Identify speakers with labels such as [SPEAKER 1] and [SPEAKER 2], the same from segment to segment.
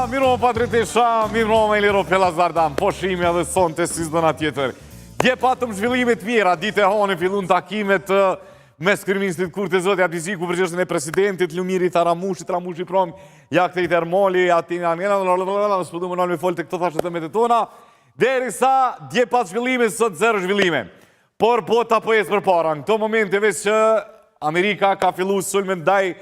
[SPEAKER 1] Miro Patritisha, miro Eliro Pelazardan, po shimi edhe sonte si s'dona tjetër. Dje patëm zhvillimet mira, dite hone fillun takimet mes kryeministrit Kurti Zoti Abdiziku për çështjen e presidentit, Lumirit Ramushi prom, ja këtej Termoli, Atina s'po duam me fol të këto thashë të tona, derisa dje pat zhvillime, sot zero zhvillime. Por bota po ecë përpara. Në këto momente veç që Amerika ka filluar sulmin ndaj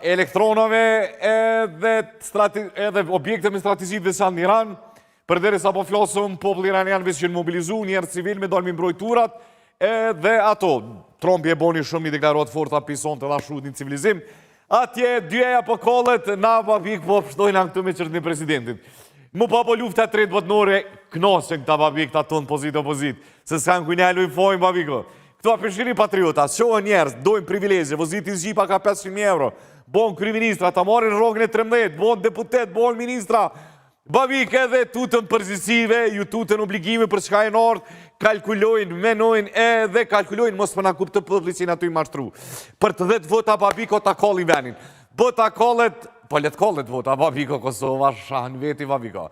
[SPEAKER 1] elektronave edhe objekte me strategji të veçantë në Iran, përderisa po flosëm populli iranian veç që mobilizu njerëz civil me dalë me mbrojturat, edhe ato Trumpi e boni shumë i deklaruat forta pisonte dhe ashtu një civilizim. Atje dyja po kollet na babik po pështojnë këtu me çështën e presidentit. Mu pa po lufta tretë botnore knosen këta babik ta tonë pozit opozit, se s'kan kujnja lujfojnë babiko. Këto apëshiri patriota, shohën njerëz, dojnë privilegje, voziti zgjipa ka 500.000 euro, bon kryeministra, ta marrin rrogën e 13, bon deputet, bon ministra, babik edhe tutën përgjithësive, ju tutën obligime për çka e nort, kalkulojnë, menojnë edhe kalkulojnë mos përna kuptë të publicin aty mashtru. Për të 10 vota babiko ta kollin venin. Bota kollet, po let kollet vota babiko Kosova, shahan veti babiko.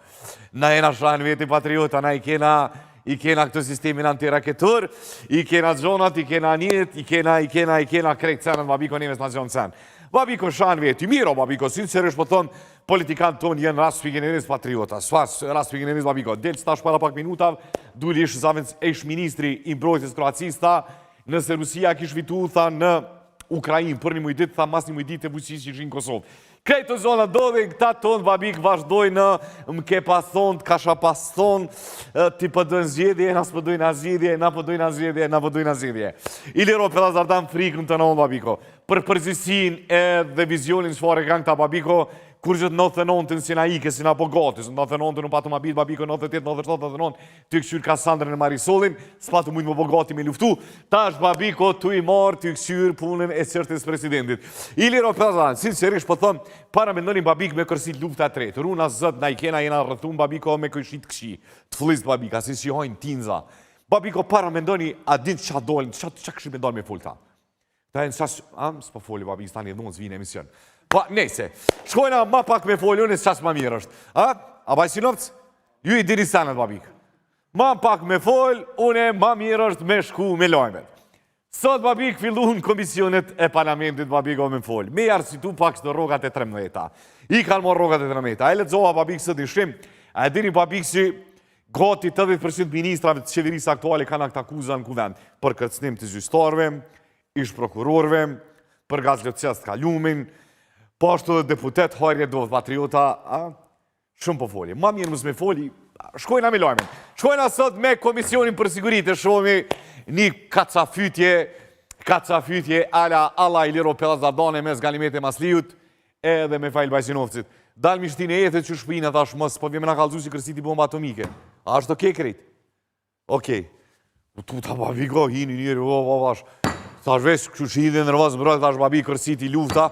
[SPEAKER 1] Na jena shahan veti patriota, na i kena këtë sistemin antiraketur, i kena zonat, i kena anjet, i kena krejt cenën, babiko nemes nacion cen. Babiko shahan veti, miro babiko, sincerisht po thonë, politikanë tonë jenë rast pigeneris patriota, sfas rast pigeneris babiko. Del stash para pak minutav, duli ish zavens ish ministri i mbrojtjes kroacista, nëse Rusia kish fitu, tha në Ukrainë, për një mujdit, tha mas një mujdit e buqësis që ishin Kosovë. Krejtë të zona do dhe këta tonë babik vazhdojnë mke pas thonë, kasha pas thonë, ti përdojnë zgjedhje, nas përdojnë azgjedhje, na përdojnë azgjedhje, na përdojnë azgjedhje. Iliro Pelazardan frikën të nëmë babiko. Për përgjithsin dhe vizionin çfarë kanë këta babiko, kur që të 99-ën si na ike, si na po gati, 99-ën në patë ma bitë babiko, 98, 97, 99, ty këqyr Kassandrën e Marisolin, s'patë mujtë më po gati me luftu, tash babiko tu i marë ty këqyr punën e qërtis presidentit. Iliro Pelazardan, sincerisht po thëmë, para me ndoni babik me kërsit lufta tretë, runa zët na i kena jena rëthun babiko me këshit këshi, të flist babika, si që hojnë tinza. Babiko para me ndoni, a din që dolin, që këshit me ndoni me fulta. Ta e në qas, s'po foli babik, stani e dhonë zvine emision. Pa, nejse, shkojna ma pak me foli, unë e qas ma mirë është. A bajsinovc? Ju i diri sanët babik. Ma pak me fol, unë e ma mirë është me shku me lojmet. Sot babik fillun komisionet e parlamentit babik o me fol. Me arsitu pak së rogat e 13. I kanë morë rogat e 13. E lexova babik së dishim, a e dini babik si gati 80% ministrave të qeverisë aktuale kanë akt akuza në kuvend për kërcënim të gjyqtarëve, ish prokurorëve, për gazlotësias të kalumin, po ashtu dhe deputet, hajrje do patriota, shumë po foli. Ma mirë mësë me foli, shkojna me lojmen. Shkojna sot me Komisionin për Sigurit, e shohemi një kacafytje ala Iliro Pelazardan e mes Galimete Masliut, edhe me Fajl Bajsinovcit. Dal mishtin e jetët që shpinë, thash mos, po vjeme nga kalzu si kërsiti bomba atomike. A është okej krejt? Okej. Tu ta babiko, hini njëri, vash. Thash vesh, kështu që hidhe në rëvaz mbrojt, thash babi kërsiti lufta,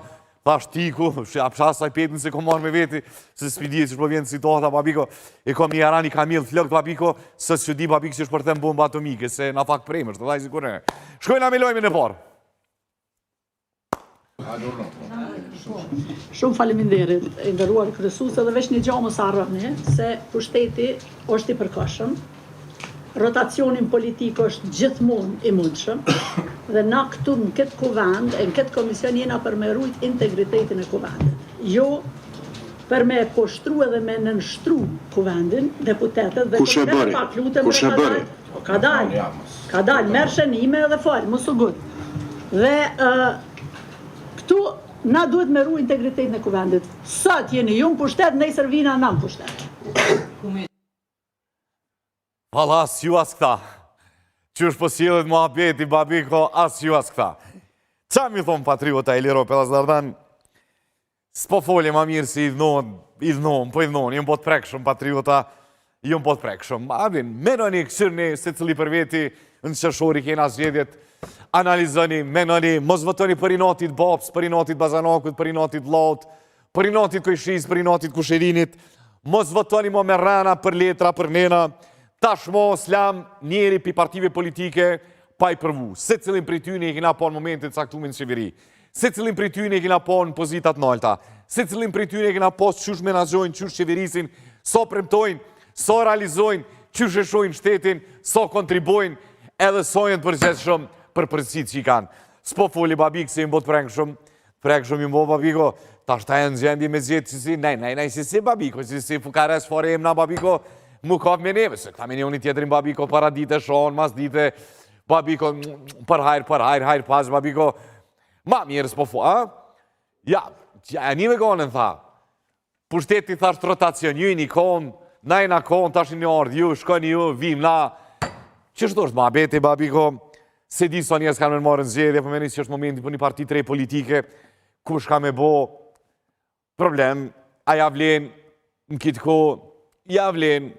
[SPEAKER 1] thash tiku, apshasaj petën se kom marrë me veti, se s'pidije që shpo vjenë situata, babiko, e kom një arani kamil të flëkt, babiko, se që di babik që shpërthem bomba atomike, se na fak prejmë, është të dhajzi kërë. Shkojna me lojme në parë.
[SPEAKER 2] Shumë faleminderit, e nderuar kryesuese, dhe veç një gjë mos harroni, se pushteti është i përkohshëm. Rotacionin politik është gjithmonë i mundshëm dhe na këtu në këtë kuvend e në këtë komision jena për me rujt integritetin e kuvendit. Jo për me poshtru edhe me nënshtru kuvendin, deputetet dhe deputetet pak lutem dhe ka dalë. Ka dalë, merë shënime edhe falë, mos u gut. Dhe këtu na duhet me rujt integritetin e kuvendit. Sot jeni ju në pushtet, nesër vina na në pushtet.
[SPEAKER 1] Hala, as ju as këta. Qysh po sjellët mua beti, babiko, as ju as këta. Qa mi thonë patriota Iliro Pelazardan? S'po folje ma mirë si idhnohen, po idhnohen, jëmë po të prekshëm patriota, jëmë po të prekshëm. Adin, menoni kësirni se cili për veti, në qëshori kena zgjedhjet, analizoni, menoni, mos votoni për inotit Baps, për inotit Bazanakut, për inotit Laut, për inotit Kojshiz, për inotit Kusherinit, mos votoni mo me rana, për letra, për nena, tashmo slam njeri pi partive politike pa i përvu. Se cilin për tyni e kina po në momentit saktumin në qeveri. Se cilin për ty ne kena po në pozitat nalta, se cilin për ty ne kena po qysh menaxhojnë, qysh qeverisin, so premtojnë, so realizojnë, qysh sheshojnë shtetin, so kontribojnë, edhe sojnë të përgjithshëm për përgjithësit që i kanë. S'po foli babik se i mbot prekshëm i mbot babiko, ta shtaj në gjendje me zjetë si nej, si babiko, si fukares fare emna babiko, mu kap me neve, se këta me njoni tjetërin babiko, para dite shonë, mas dite, babiko, për hajr, pas babiko, ma mirë s'po fu, a? Ja, një me konën tha, pushteti thasht rotacion, ju i një konë, najna konë, tash një ardhë, ju, shkoni ju, vim na, qështu është ma beti babiko, se di sa njerëz kanë me marrë në zgjedhje, po meni që është momenti për një parti të re politike, kush ka me bo problem, a ja vlen në kitë ko, ja vlen,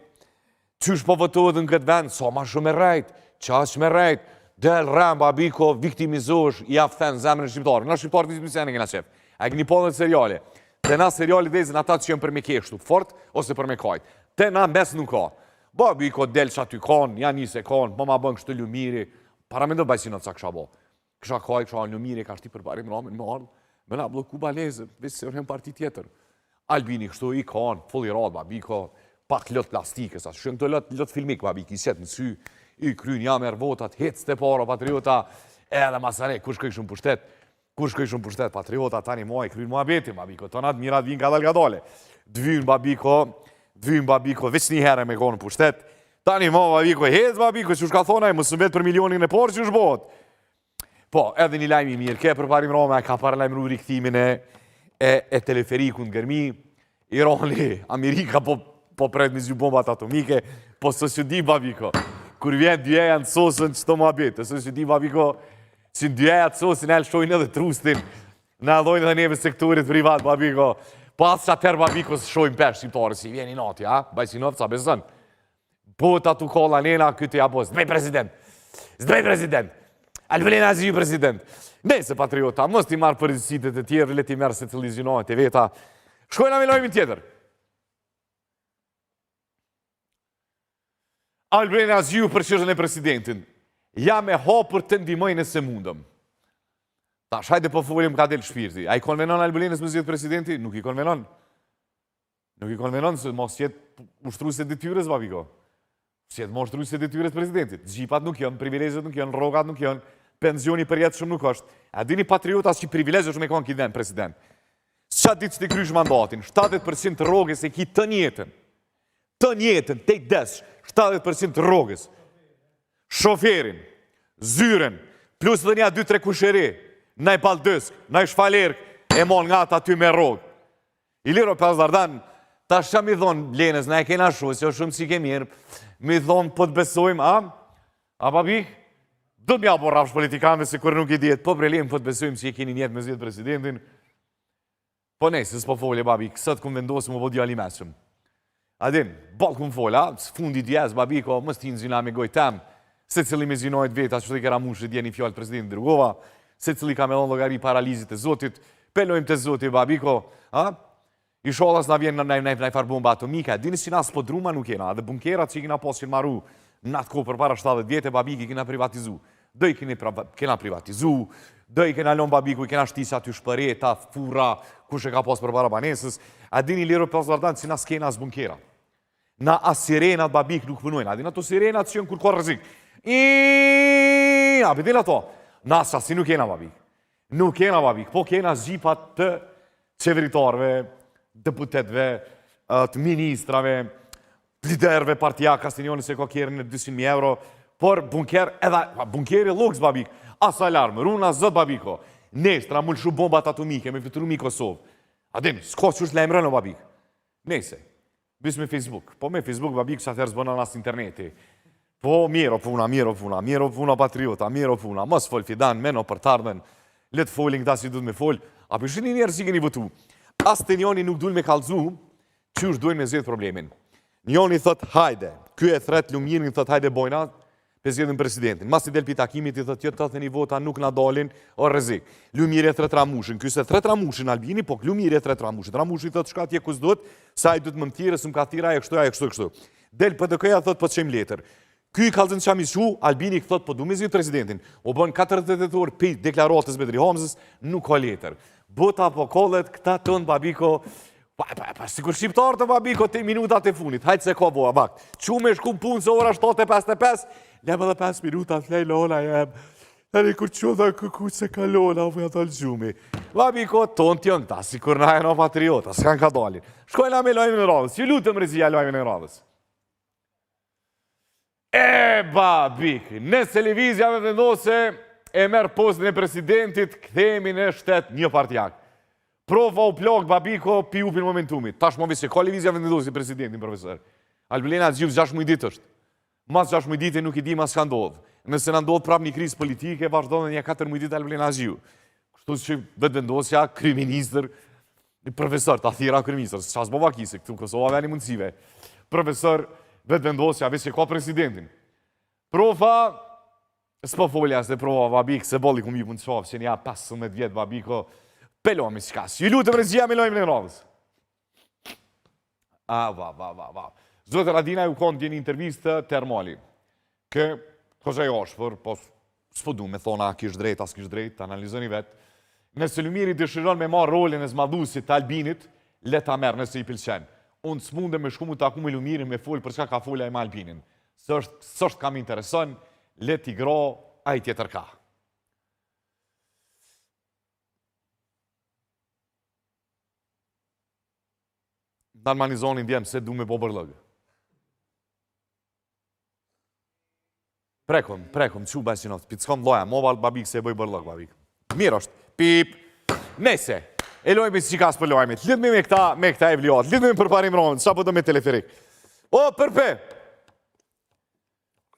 [SPEAKER 1] qysh po votohet në këtë vend, sa ma shumë e rejt, qas me rejt, del rem, babiko, viktimizosh, i afthen zemrën e shqiptarë. Na shqiptarë të dismisiane kena qef. A këni po dhe seriale. Te na seriale dhezin ata që jenë për me keshtu, fort, ose për me kajt. Te na mes nuk ka. Babiko, del që aty kon, ja njëse kon, po ma bën kështu lumiri. Para me do bajsinat sa kësha bo. Kësha kaj, kësha lumiri, ka shti për parim ramin, me ardhë, me na bloku baleze, vese se orhem parti tjetër. Albini kështu i kon, fulli rad, babiko, pak lot plastike, sa shën të lot filmik, babiki, i set në sy, i kryn, ja merë votat, hec të para, patriota, edhe masare, kush këj shumë pushtet, patriota, tani muaj, kryn mua beti, babiko, tonat mirat vinë ka dalgadole. Dvynë, babiko, veç një herë me konë pushtet, tani mua, babiko, hec, babiko, që shka thonaj, më sëmbet për milionin e por, që shbot. Po, edhe një lajmi mirë, ke për parim Rome, ka parë lajmëru rikëthimin e teleferikun në gërmi, Irani, Amerika po pret me zju bombat atomike, po së që di, babiko, kur vjen djeja në sosën që të më abetë, së që di, babiko, që në djeja të sosën e lëshojnë edhe trustin, në adhojnë dhe neve sektorit privat, babiko, pas që atër, babiko, së shojnë pesh shqiptarë, si vjen i nati, ha, baj si nëtë, sa besën, po të atu kolla nena, këtë ja po, zdrej president, Albelena zi ju president. Nese, patriota, mos ti marë përgjithësitet e tjerë, le ti merë se të lizionohet e veta. Shkojna me lojmin tjetër. Albelena zi ju për qështën e presidentin. Ja me hapër të ndimoj nëse mundëm. Ta shajde po folim ka del shpirti. A i konvenon Albelenës më zjetë presidenti? Nuk i konvenon. Nuk i konvenon se mos jetë ushtru se detyrës, babiko. Se jetë mos ushtru se detyrës presidentit. Gjipat nuk janë, privilegjet nuk janë, rogat nuk janë, pensioni për jetë shumë nuk është. A dini patriotas që privilegje shumë e konë këtë vend, president. Së qatë ditë që të krysh mandatin, 70% të rogës e ki të njetën, te i desh, 70% të rogës. Shoferin, zyren, plus dhe nja 2-3 kusheri, naj baldësk, naj shfalerk, e mon nga ta ty me rogë. Iliro Pazardan, ta shqa mi thonë, Lenës, na e kena shu, se o shumë si ke mirë, mi thonë, po të besojmë, a babi? Do t'mja po rafsh politikanve se kërë nuk i djetë, po prelem po të besojmë që i keni njetë me zjetë presidentin. Po ne, se s'po folje, babi, kësët këmë vendosë më vodja li mesëm. Adin, balë këmë folja, fundi djesë, babi, ko më stinë zina me gojtem, se cili me zinojt veta, që të i kera mushë dje një fjallë presidentin Drugova, se cili ka me lonë logari paralizit e zotit, pelojmë të zotit, babi, ko, i sholas na vjen në farë bomba atomika, dini si na s'po druma nuk jena, dhe bunkerat që i kina posë që maru në atë kohë për para 70 vjetë, babiki kina privatizu. Do i kena privatizu, do i kena lonë babiku, i kena shtisja aty shpëreta, fura, kush e ka posë për para banesës, a dini lirë për zardan si na s'kena as bunkera. Na as sirenat babik nuk punojnë, a dini ato sirenat që jënë kur ka rëzik. A pëdin ato, na si nuk kena babik. Nuk kena babik, po kena zgjipat të qeveritarve, deputetve, të ministrave, liderve partija Kastinjoni se ka kjerën në 200.000 euro, por bunker, edhe bunkeri luks, babik, as alarm, runa zët, babiko, neshtra, mullë shu bombat atomike, me fitru mi Kosovë. Adem, s'ko që është lejmë rënë, babik. Nese, bis me Facebook, po me Facebook, babik, që atërë zbëna nas interneti. Po, mjero puna, patriota, mjero puna, mos fol fidan, meno për tardhen, letë folin këta si du të me fol, a përshini njerë si keni vëtu. As të njoni nuk dujnë me kalzu, që është dujnë me zjedhë problemin. Njoni thot, hajde, kjo e thret Lumirin, thot, hajde bojna, për zjedhën presidentin. Mas i del pi takimit, i thot, jo të thëni vota nuk na dalin, o rrezik. Lumiri e thret Ramushin, kjo se thret Ramushin Albini, po Lumiri e thret Ramushin. Ramushi thot, shka tje kus dot, sa i du të më mtire, së më ka thira, e kështu. Del PDK-ja thot, po të qem letër. Ky kallëzën që mi shu, Albini thot, po du me zhjit presidentin. O bën 48 orë për deklaratës Bedri Hamzës, nuk ka letër. Bota po kollet, këta tënë babiko, pa sikur shqiptarë të babiko, te minutat e funit, hajtë se ka boa, bak. Që me shku punë se ora 7:55, lem edhe 5 minutat, lej lola jem. Tani kur që dhe kuku se ka lola, u ja talë gjumi. Babiko, tonë t'jën ta, sikur na e no patriota, s'kan ka dalin. Shkojna me lojmin e radhës, ju lutëm rizia lojmin e radhës. Babik, në televizja me vendose e merë postin e presidentit, këthemi në shtet një partijak. Prova u plak, babiko, pi upin momentumit. Tash më visë që ka televizja vendose i presidentin, profesor. Albulena zgjivë 6 dit është. Mas 6 dit e nuk i di mas ka ndodhë. Nëse në ndodhë prap një krizë politike, vazhdo dhe një 4 dit Albulena zgjivë. Kështu që vetë vendosja, kriministër, profesor, ta thira kriministër, së qasë bova kisi, këtu Kosova veni mundësive. Profesor, vetë vendosja, vështë që ka presidentin. Profa, s'po folja se prova, babik, se bolli ku mi pun të qafë, që nja 15 vjetë, babiko, pelomi s'kas. Ju lutëm regjia me lojmë në radhës. Zotë Radina ju konë djeni intervistë termali. Kë, kësë e oshë, po s'po du me thona kish drejt, as kish drejt, analizoni vetë. Nëse Lumiri dëshiron me marrë rolin e zmadhusit të Albinit, le ta merë nëse i pilqen. Unë s'munde me shku mu taku me Lumirin me folë për çka ka folja e me Albinin. Sështë kam intereson, le t'i gra, a i tjetër ka. Normalizonin djemë se du me bo bërlëgë. Prekom, që besinot, pitë s'kom loja, moval babik se e bëj bërlëgë, babik. Mirë është, pip, nese, e lojme si qika s'për lojme, lidhme me këta e vliot, lidhme me përparim ronë, sa po do me teleferik. O, përpe!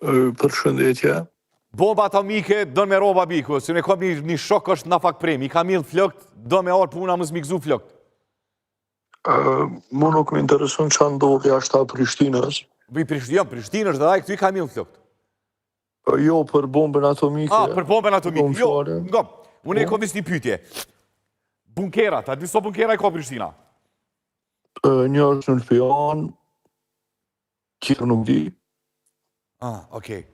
[SPEAKER 3] Për shëndetje.
[SPEAKER 1] Bomba atomike do me roba biku, se ne kom një shok është na fak premi, i ka mirë flëkt, do me orë puna mësë mikzu flëkt.
[SPEAKER 3] Mu nuk më intereson që ndodhë jashtë ta Prishtinës.
[SPEAKER 1] Prishtinës dhe këtu i ka mirë flëkt.
[SPEAKER 3] Jo, për bombën atomike.
[SPEAKER 1] Për bombën atomike, jo, ngom, unë e kom visë një pytje. Bunkerat, a diso bunkera i ka Prishtina?
[SPEAKER 3] Një është në Fijan, tjetër nuk di.
[SPEAKER 1] Okej.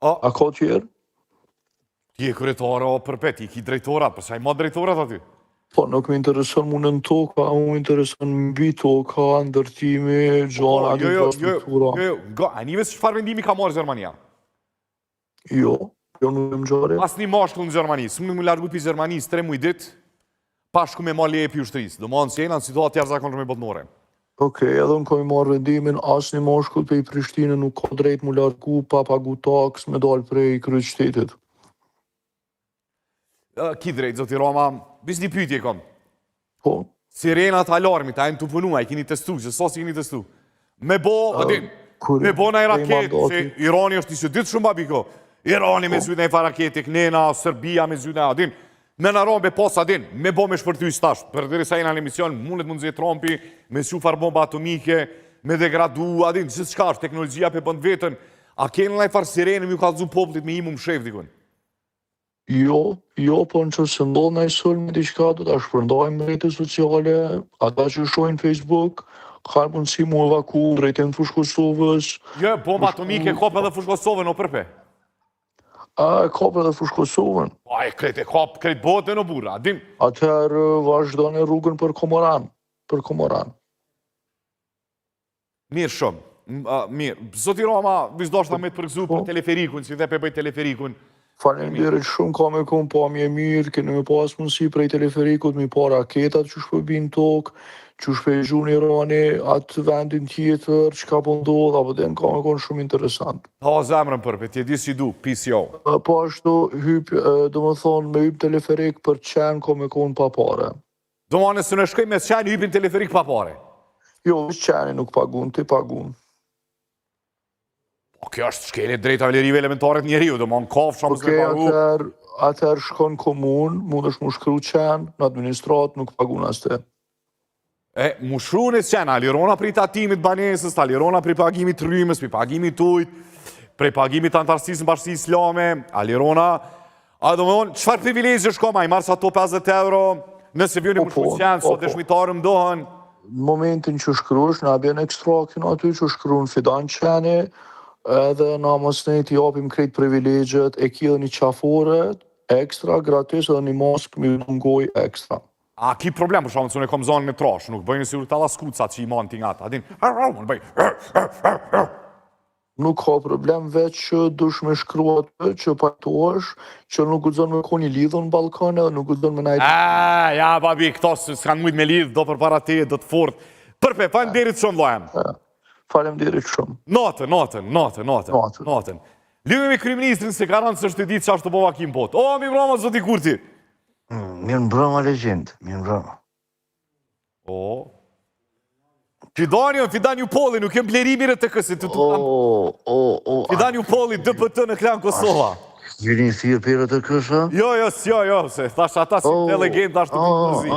[SPEAKER 3] A ka tjerë?
[SPEAKER 1] Ti e kryetore o përpet, ti ki drejtorat, përsa i ma drejtorat aty?
[SPEAKER 3] Po, nuk më intereson mu në toka, mu më intereson mbi toka, ndërtimi, gjana, infrastruktura.
[SPEAKER 1] A njëve së çfarë vendimi ka marrë Gjermania?
[SPEAKER 3] Jo nuk më gjare.
[SPEAKER 1] As një mashkull në Gjermani, së më largu për Gjermani, 3 muj dit, pashku me ma leje për ushtrisë. Do më anë si në situatë tjerë zakonë me botnore.
[SPEAKER 3] Okej, edhe në kojë marrë vendimin, asë një mashkull për i Prishtinë nuk ka drejt mu largu, pa pagu taks, me dalë prej kryet shtetit.
[SPEAKER 1] Ki drejt, zoti Roma, bis një pytje kom.
[SPEAKER 3] Po?
[SPEAKER 1] Sirenat alarmit, a e në të punua, i kini testu, që sos i kini testu. Me bo, adin, me bo në i raket, se Irani është një ditë shumë babiko. Irani me zyne e fa raketik, nena, Serbia me zyne, adin. Me në rombe pos, adin, me bo me shpërty stash. Për dhe sa jena në emision, mundet mund zhe Trumpi, me shufar bomba atomike, me degradu, adin, gjithë shka është, teknologjia pe bënd vetën. A kene në i farë sirene, mi u kalëzu poplit me imu më shef, dikun?
[SPEAKER 3] Jo, po në që se ndodhë në i sëllë me diçka, do të shpërndojmë rrjete sociale, ata që shojnë Facebook, kanë mundësi mu evaku drejten fushë Kosovës.
[SPEAKER 1] Jo, bomba atomike kop edhe fushë Kosovën, o përpe?
[SPEAKER 3] Kap edhe fushë Kosovën.
[SPEAKER 1] Krejt botën o burra, adin.
[SPEAKER 3] Atëherë vazhdo në rrugën për Komoran.
[SPEAKER 1] Mirë shumë, mirë. Zoti Roma, vizdoshta me të përgzu për teleferikun, si dhe pe bëjt teleferikun.
[SPEAKER 3] Faleminderit shumë, ka me kom pa mje mirë, keni me pas mundësi prej teleferikut, mi pa raketat që shpëbin tokë, që shpejgju një Irani, atë vendin tjetër, që ka pëndodh, apo den ka me konë shumë interesant.
[SPEAKER 1] Ha, zemrën përpe, ti e di si du, PCO.
[SPEAKER 3] Po ashtu, do më thonë, me hyp teleferik për qenë, ka me konë pa pare.
[SPEAKER 1] Do më nësë në shkoj me qenë, hypin teleferik pa pare?
[SPEAKER 3] Jo, qeni nuk pagun, ti pagun.
[SPEAKER 1] Kjo është shkeli drejta valerive elementaret njeriu, do më në kafë, shamë s'me pagu.
[SPEAKER 3] Atëherë shkon komun, mund është mu shkru qenë, në administrat nuk pagun as te.
[SPEAKER 1] Mu shru në qenë, alirona pri tatimit banesës, alirona pri pagimit rrymës, pri pagimit ujt, pri pagimit antarësisë në bashkësi islame, alirona, a do më thonë, qëfar privilegjë shko ma, i marë sa to 50 euro, nëse vjoni mu shru qenë, so dëshmitarë më dohen.
[SPEAKER 3] Në momentin që shkrush, në abjen ekstraktin aty që shkru në fidan qeni, edhe namës ne t'i japim krejt privilegjet, e ki edhe një qafore ekstra, gratis edhe një mask mi ngoj ekstra.
[SPEAKER 1] A ki problem për shumë, që unë e kom zonën e trash, nuk bëjnë si urta la skucat që i manë t'i nga ta, adin, unë bëj,
[SPEAKER 3] Nuk ka problem veç që dush me shkrua të që pajtohesh, që nuk guxon me koni lidhën në Ballkan edhe nuk guxon me najtë.
[SPEAKER 1] ja, babi, këto s'kanë mujt me lidhë, do për para te, do të fort. Përpe, pa në derit shumë, lojem.
[SPEAKER 3] Faleminderit shumë.
[SPEAKER 1] Natën. Lidhë me kryeministrin se garantë së është të ditë që ashtë të bova kim pot. O, mi broma, zoti Kurti.
[SPEAKER 4] Mirë mbrëma legjend, mirë mbrëma.
[SPEAKER 1] O. Fidan ju poli, nuk jem blerimi rë të kësi të tukam. Fidan ju poli, DPT në klan Kosova.
[SPEAKER 4] Gjeni thirë për të kësa?
[SPEAKER 1] Jo, se thash ata si të legend ashtë të përzi.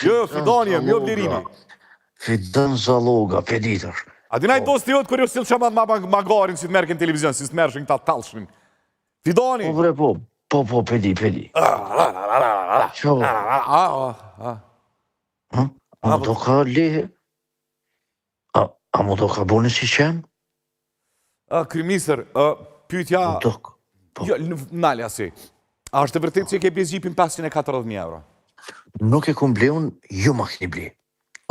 [SPEAKER 1] Jo, Fidan jem, jo blerimi.
[SPEAKER 4] Fidan Zaloga, peditër.
[SPEAKER 1] A dinaj dosti jotë kër jo silë shaman ma garin si të merken televizion, si të mershin këta talshmin. Fidani.
[SPEAKER 4] Po bre, po, pedi. Qo? A më do ka lehe? A më do ka bone si qenë?
[SPEAKER 1] Kryeministër, pyetja... Jo, nalja si. A është të vërtet që ke bje gjipin 540.000 euro?
[SPEAKER 4] Nuk e kum bleun, ju ma keni ble.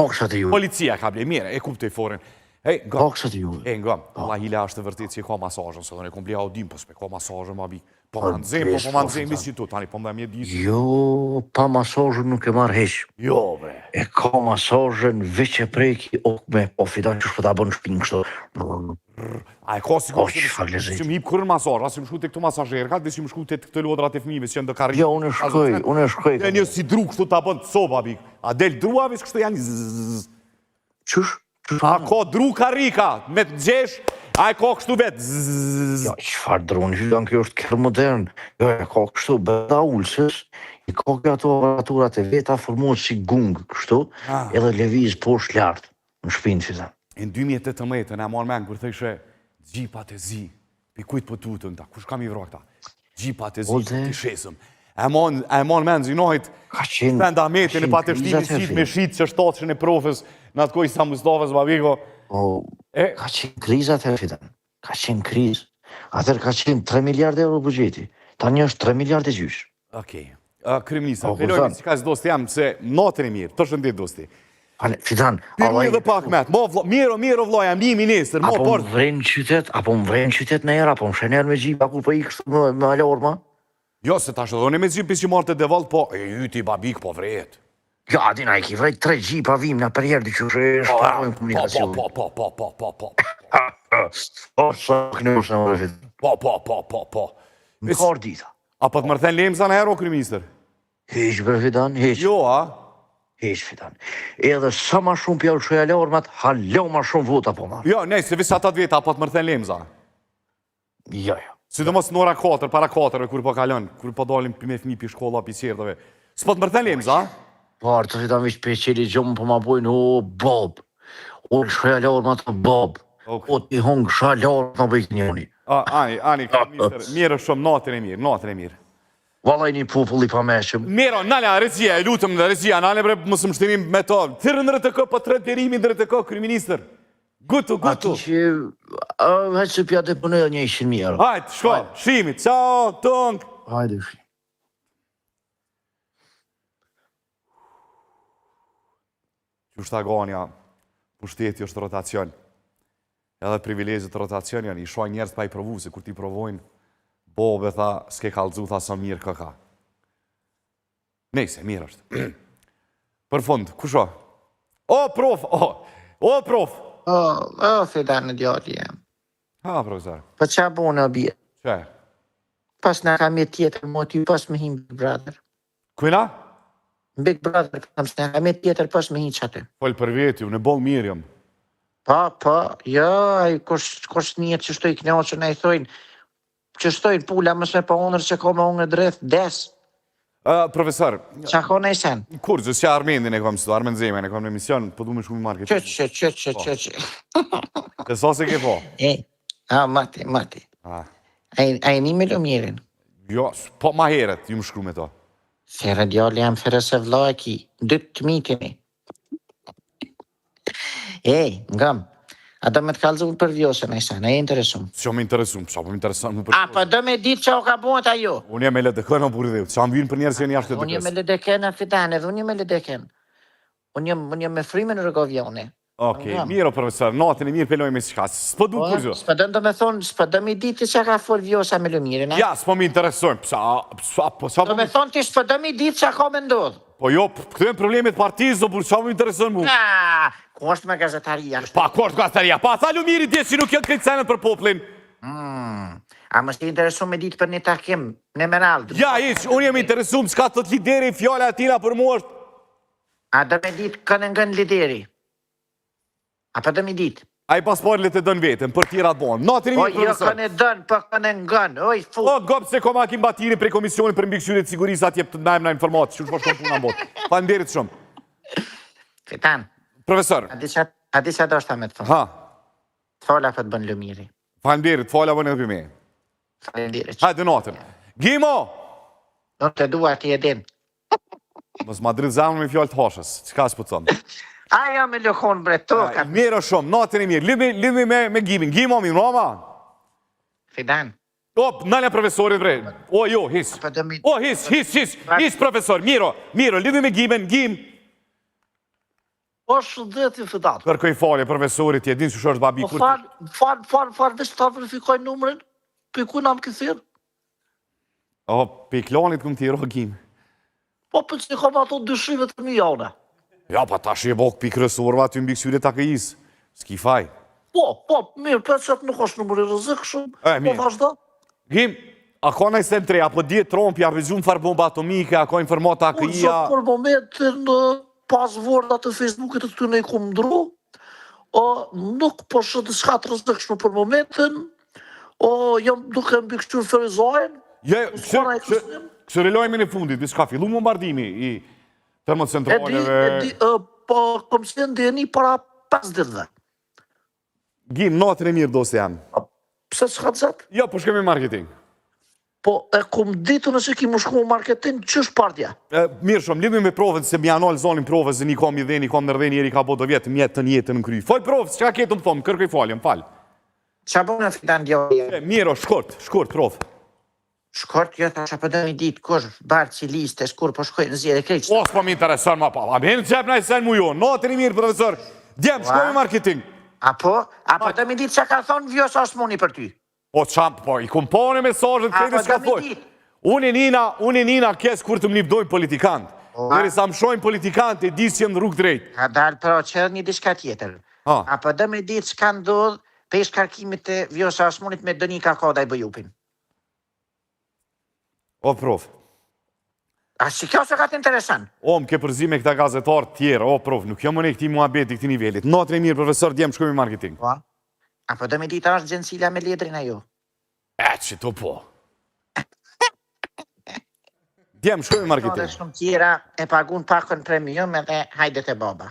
[SPEAKER 4] Oksat e ju.
[SPEAKER 1] Policia ka ble, mire, e kuptoj forin.
[SPEAKER 4] Oksat e ju.
[SPEAKER 1] Ngam, Allah hile është të vërtet që ka masajën, se do ne kum ble audim, po s'pe ka masajën, ma bi. Po ma nëzim, misë që tu, tani, po më dhe mje disë.
[SPEAKER 4] Jo, pa masajën nuk e marrë heq.
[SPEAKER 1] Jo, bre.
[SPEAKER 4] E ka masajën veç e preki, me po fidan që shpëta bërë në shpinë kështë.
[SPEAKER 1] A e ka si
[SPEAKER 4] O, që faglezit.
[SPEAKER 1] që më hip kërën masajë, asë më shku të këtu masajërë, dhe si më shku të këtë lodrat e fëmijëve, që janë dë karri.
[SPEAKER 4] Jo, unë e shkoj.
[SPEAKER 1] E një si dru kështu të bënd të soba, bik. A del druave, kështu janë zzz.
[SPEAKER 4] Qysh?
[SPEAKER 1] A ka dru karrika, me të gjesh, a e ka kështu vetë zzz.
[SPEAKER 4] Ja, qëfar droni, që kjo është kërë modern. Jo, e ka kështu beda ullësës, i ka kjo ato aparaturat e veta formuat si gung, kështu, edhe leviz poshtë lartë, në shpinë fitan.
[SPEAKER 1] Në 2018, në e marrë menë, kërë thëshe, gjipat e zi, pi kujtë për tutën ta, kush kam i vra këta? Gjipat e zi, të shesëm. E marrë menë, zinojt, stenda metin e patështimi shqit me shqit që shtatëshën e profes, në atë kojë sa Mustafës, babiko.
[SPEAKER 4] Ka qenë krizat e fitan, ka qenë kriz. Atër ka qenë 3 miliard euro bugjeti, tani është 3 miliard e gjysh.
[SPEAKER 1] Okej. Kryeministër, pelojnë si ka si dosti jam, se natën e mirë, të shëndet dosti.
[SPEAKER 4] Fitan,
[SPEAKER 1] Pirmi dhe pak met, miro vloja, mi minister,
[SPEAKER 4] apo më vrenë qytet në era, apo më shener me gjipa ku për i kështu me alorma?
[SPEAKER 1] Jo, se ta shëdhoni me gjipi që marrë të devall, po, e yti babik po vrejt.
[SPEAKER 4] Ja, adina i ki vrejt 3 gjipa vim në përjerë dhe që shparojnë komunikacion. Po, sa kënërës në mërë fitë.
[SPEAKER 1] Po.
[SPEAKER 4] Në kërë dita.
[SPEAKER 1] A po të mërthen lemza në hero, kryeministër?
[SPEAKER 4] Heq, bre fitan, heq.
[SPEAKER 1] Jo, a?
[SPEAKER 4] Heq, fitan. Edhe sa ma shumë pjallë që e alormat, hallo ma shumë vota po marë.
[SPEAKER 1] Jo, nej, se visa ta veta, a po të mërthen lemza?
[SPEAKER 4] Jo.
[SPEAKER 1] Sidomos në ora 4, para 4, kur po kalon, kur po dalim me fëmi pi shkolla, pi qerdave. S'po të mërthen lemza, a?
[SPEAKER 4] Parë, të fitan vishë pe qeli gjumë po ma bojnë, o, bob. O, shë alormat, o, bob. O, ti hongë shë alormat, në bëjtë njëni.
[SPEAKER 1] Ani, kryeministër, mirë shumë, natën e mirë.
[SPEAKER 4] Valaj një popull i pameshëm.
[SPEAKER 1] Miro, nala, rezia, e lutëm dhe rezia, nale bre, mësë më shtërim me to. Thyrë në RTK, për të rederimin në RTK, kryeministër. Gutu.
[SPEAKER 4] Ati që, hajtë që pja deponoj një 100.000 euro.
[SPEAKER 1] Hajtë, shko, shimi, ciao, tung.
[SPEAKER 4] Hajde, shi.
[SPEAKER 1] Qështë agonja, pushteti është rotacion. Edhe privilegjit rotacion janë, i shoj njerës pa i provu, se kur ti provojnë, bobe tha, s'ke kalëzu, tha sa mirë këka. Nejse, mirë është. Për fund, kusho? O, prof!
[SPEAKER 5] O, fidan në djali jam.
[SPEAKER 1] Ha, profesor.
[SPEAKER 5] Po qa bo në bje?
[SPEAKER 1] Që?
[SPEAKER 5] Pas në kam jetë tjetër, mo ty pas me him Big Brother.
[SPEAKER 1] Kujna?
[SPEAKER 5] Big Brother, kam së në kam jetë tjetër, pas me him qatë.
[SPEAKER 1] Folë për veti, unë e bolë mirë jam.
[SPEAKER 5] Po, jo, kush njët që shtoj knjo që ne i thojnë, që stojnë pula mësme pa onër që ka me onër dreth des.
[SPEAKER 1] Profesor,
[SPEAKER 5] Qa ka në i sen?
[SPEAKER 1] kur, që Armendin e kom sëtu, Armend Zemen e kom në emision, po du me shumë i market.
[SPEAKER 5] Që.
[SPEAKER 1] E sa se ke po?
[SPEAKER 5] Mati. A i një me lumjerin?
[SPEAKER 1] Jo, po ma heret, ju më shkru me to.
[SPEAKER 5] Fere djali jam fere se vla e ki, 2 të mitini. Ngam, A do me të kalëzun për vjosën e sa, ne e interesum.
[SPEAKER 1] Që më interesum, që më interesant më
[SPEAKER 5] A, po do me ditë që o ka buhet ajo.
[SPEAKER 1] Unë jam me LDK në burë dhe, që më vinë për njerës që janë jashtë
[SPEAKER 5] Unë jem me
[SPEAKER 1] LDK-s.
[SPEAKER 5] LDK në Fidan, edhe unë jem me LDK. Unë jem me Frymën në Rëgovjone.
[SPEAKER 1] Okej, mirë o profesor, natën e mirë pelojme si shka, s'po du kur gjë.
[SPEAKER 5] S'po do me thonë, s'po do me ditë që ka fol vjosa me Lumirin,
[SPEAKER 1] Ja, s'po më interesojmë,
[SPEAKER 5] Do me thonë ti s'po do me ditë që ka me ndodhë.
[SPEAKER 1] Po jo, këtu e problemet partizë, por qa më intereson mu?
[SPEAKER 5] Ku është me gazetaria?
[SPEAKER 1] Pa, ku është gazeteria? Pa, tha Lumiri dje që nuk jetë këtë senet për poplin.
[SPEAKER 5] A më s'ti interesu me ditë për një takim në Merald?
[SPEAKER 1] Ja, ish, unë jem interesum, s'ka të të lideri fjalla atina për mu është.
[SPEAKER 5] A do me ditë kënë ngën lideri? A për do me ditë?
[SPEAKER 1] A i pasporlit e dën vetën, për tjera të bonë. Natën e
[SPEAKER 5] O,
[SPEAKER 1] mirë,
[SPEAKER 5] jo
[SPEAKER 1] profesor.
[SPEAKER 5] kënë dën, për kënë ngën, oj, fu.
[SPEAKER 1] O, gopë se koma kim batiri prej Komisionit për mbikëqyrit sigurisë atje të najmë në informatë, që shpo shkon puna në botë. Faleminderit shumë.
[SPEAKER 5] Fitan,
[SPEAKER 1] Profesor,
[SPEAKER 5] a di që do është ta me të thonë?
[SPEAKER 1] ha,
[SPEAKER 5] Thola për të bën Lumiri.
[SPEAKER 1] faleminderit, fala vënë edhe për me.
[SPEAKER 5] Falenderit.
[SPEAKER 1] Hajde natën. Gimo!
[SPEAKER 5] Nuk të dua ti e din.
[SPEAKER 1] Mos ma dritë zamën me fjallë të hashës, qka s'po të thëmë.
[SPEAKER 5] Aja me lëkon bre, toka.
[SPEAKER 1] Mirë o shumë, natën e mirë, limi me Gimin. Gimo, mi Roma.
[SPEAKER 5] Fidan,
[SPEAKER 1] O, nalja profesorit bre. O, jo, his.
[SPEAKER 5] për do me...
[SPEAKER 1] O, his, profesor. Miro, limi me Gimin, Gim.
[SPEAKER 3] Po shëndeti Fidan.
[SPEAKER 1] Kërkoj falje, profesorit, je din që është babi
[SPEAKER 3] Po
[SPEAKER 1] kur...
[SPEAKER 3] fal, veç ta verifikoj numrin, për ku na më këthirë?
[SPEAKER 1] O, pe i klanit këm tjero, Gim.
[SPEAKER 3] Po për që kam ato dyshimet të mijane.
[SPEAKER 1] Ja, pa tash je bok pi kryesorva ty mbi ksyre ta këjis. S'ki faj.
[SPEAKER 3] Po, mirë, për që nuk është numëri rëzik shumë,
[SPEAKER 1] mirë.
[SPEAKER 3] po vazhdo.
[SPEAKER 1] Gim, a ka në sen tre, apo dje Trumpi, a vëzhun farë bomba atomike, a ka informata
[SPEAKER 3] Unë
[SPEAKER 1] këjia...
[SPEAKER 3] që për momentin pas vordat të Facebookit të këtyne i ku më ndru, nuk po shëtë shka të rëzikshme për momentin, jam duke mbi kështyr Ferizajn,
[SPEAKER 1] Je,
[SPEAKER 3] s'kona e kësnim.
[SPEAKER 1] këshërilojme në fundit, diska fillu bombardimi i termocentraleve...
[SPEAKER 3] Po kom si ndjeni para 5 ditëve.
[SPEAKER 1] Gim, natën e mirë dosë janë.
[SPEAKER 3] Pse s'ka të zetë?
[SPEAKER 1] Jo, po shkemi marketing.
[SPEAKER 3] Po e kom ditu nëse ki më shku marketing, qësh partja?
[SPEAKER 1] Mirë shumë, limi me provën, se mi anol zonin provës, se një kom i dhe, një kom nërde, njeri ka bo do vjetë, mjetë të jetën në kry. Foj provës, që ka ketë më thomë, kërkoj falje, më falë.
[SPEAKER 5] Qa bu në Fidan djohja?
[SPEAKER 1] Mirë, shkurt, provë.
[SPEAKER 5] Shkort, jo, ta që për do me ditë kush barë që liste, shkur po shkoj në zjere krejtë.
[SPEAKER 1] O, s'po mi interesën ma pa, a benë qep në i sen mu jo, natën i mirë, profesor, djemë, shkojme marketing.
[SPEAKER 5] Apo do me ditë që ka thonë vjosa Osmoni për ty?
[SPEAKER 1] O, qampë, po, i kumpone mesajët, krejtë s'ka
[SPEAKER 5] do me
[SPEAKER 1] foj.
[SPEAKER 5] ditë?
[SPEAKER 1] Unë e nina kes kur të më lipdojnë politikantë. Deri sa më shojnë politikantë, e disë që në rrugë drejtë.
[SPEAKER 5] Ka dalë pro që një diçka tjetër. Apo do me ditë që ka ndodhë pesh karkimit të vjosa Osmonit me Donika Koda i Bëjupin?
[SPEAKER 1] O, prof.
[SPEAKER 5] A që kjo se ka të interesant?
[SPEAKER 1] O, më ke përzi me këta gazetarë tjera, o, prof, nuk jam më ne këti muhabet i këti nivellit. Natën e mirë, profesor, djemë shkojme marketing.
[SPEAKER 5] Po. Apo do me ditë është gjensila me ledrin ajo?
[SPEAKER 1] Që to po. Djemë shkojme marketing.
[SPEAKER 5] Shumë tjera e pagun pakën premium edhe hajde të baba.